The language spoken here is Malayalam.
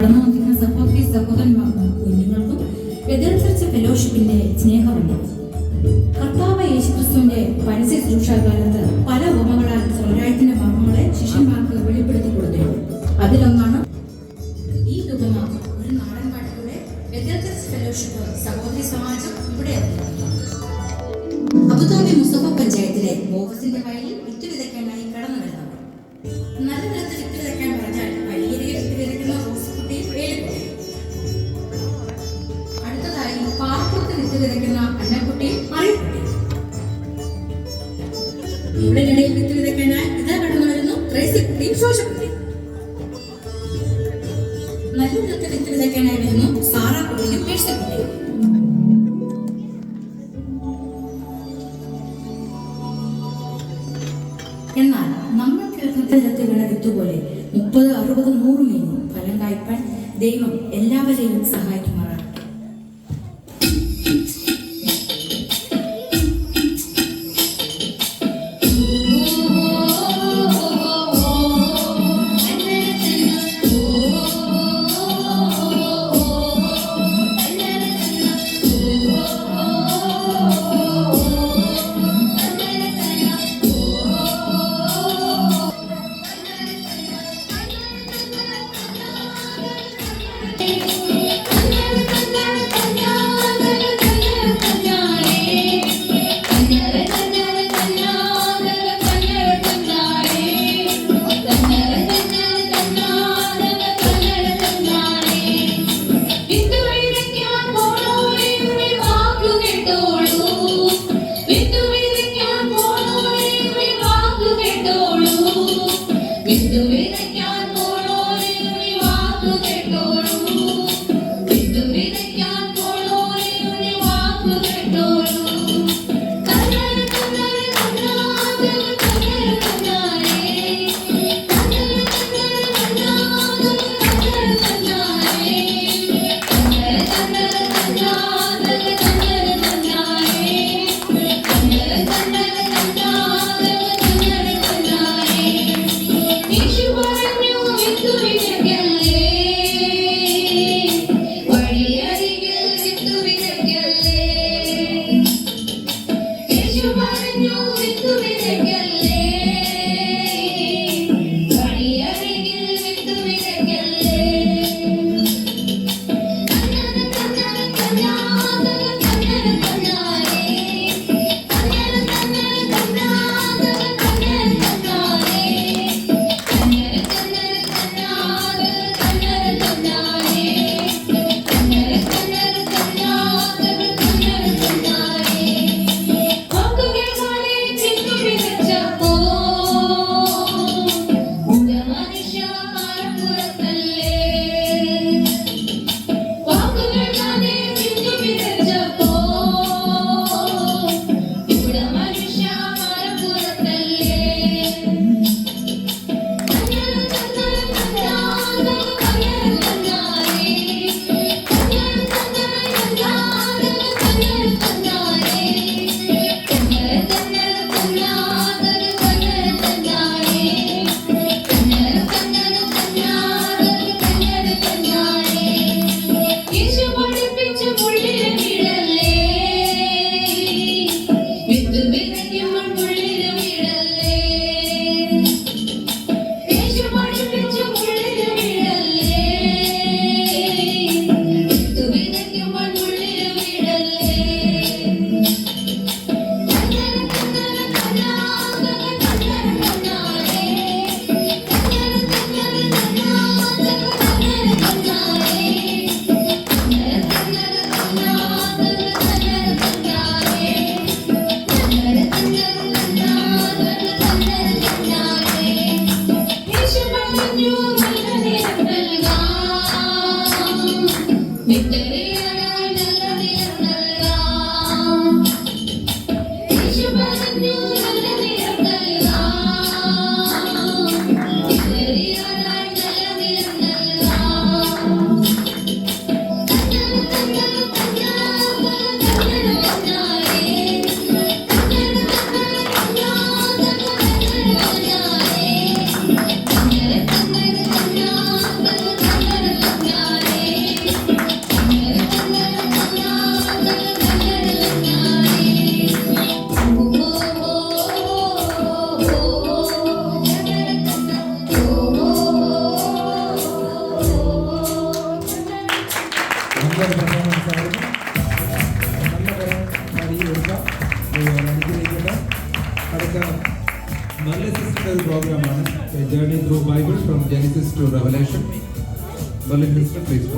കടന്നു വന്നിരുന്ന സഹോദരി സഹോദരന്മാർക്കും കുഞ്ഞുങ്ങൾക്കും ബെഥൽ ചർച്ച് ഫെലോഷിപ്പിന്റെ സ്നേഹമുണ്ട്. കർത്താവ് യേശുക്രിസ്തുവിന്റെ പരസ്യ ശുശ്രൂഷാകാലത്ത് പല ഉപമകളാൽ സ്വരാജ്യത്തിന്റെ മർമ്മങ്ങളെ ശിഷ്യന്മാർക്ക് വെളിപ്പെടുത്തി കൊടുത്തിരുന്നു. അതിലൊന്നാണ് ഈ ഉപമ. ഒരു നാടൻ പാട്ടിലൂടെ ബെഥൽ ചർച്ച് ഫെലോഷിപ്പ് സഹോദരി സമാജം ഇവിടെ അബുദാബി മുസഫ പഞ്ചായത്തിലെ ബോവസിന്റെ വയലിൽ വിത്ത് വിതയ്ക്കാനായി കടന്നു വരുന്നവർ. നല്ല നിലത്ത് വിത്ത് വിതയ്ക്കാൻ പറഞ്ഞാൽ വഴിയരികെ വിത്ത് വിതയ്ക്കുന്ന റോസുകുട്ടി വേലിക്കുട്ടി. അടുത്തതായി പാറപ്പുറത്ത് വിത്ത് വിതയ്ക്കുന്ന അന്നക്കുട്ടി അറിയക്കുട്ടി. ഇവിടെനിടയിൽ വിത്ത് വിതയ്ക്കാനായി ഇതാ കടന്നു വരുന്നു ത്രേസ്യക്കുട്ടി ശോശക്കുട്ടി. നല്ല നിലത്ത് വിത്ത് വിതയ്ക്കാനായി വരുന്നു സാറാക്കുട്ടിയും മേഴ്സിക്കുട്ടിയും. എന്നാൽ നമ്മൾ കേൾക്കുന്നതിനകത്ത് വീണ വിത്തുപോലെ 30, 60, 100 മീനും ഫലം കായ്പാൻ ദൈവം എല്ലാവരെയും സഹായിക്കുമാറാണ്. നല്ലൊരു പെർഫോമൻസ് ആയിരുന്നു. നല്ല തരം പാടി എടുക്കാം. അനുഗ്രഹിക്കട്ടെ. അടുത്ത നല്ല സിസ്റ്ററിൻ്റെ ഒരു പ്രോഗ്രാമാണ് journey through Bible from Genesis to Revelation. Sister please.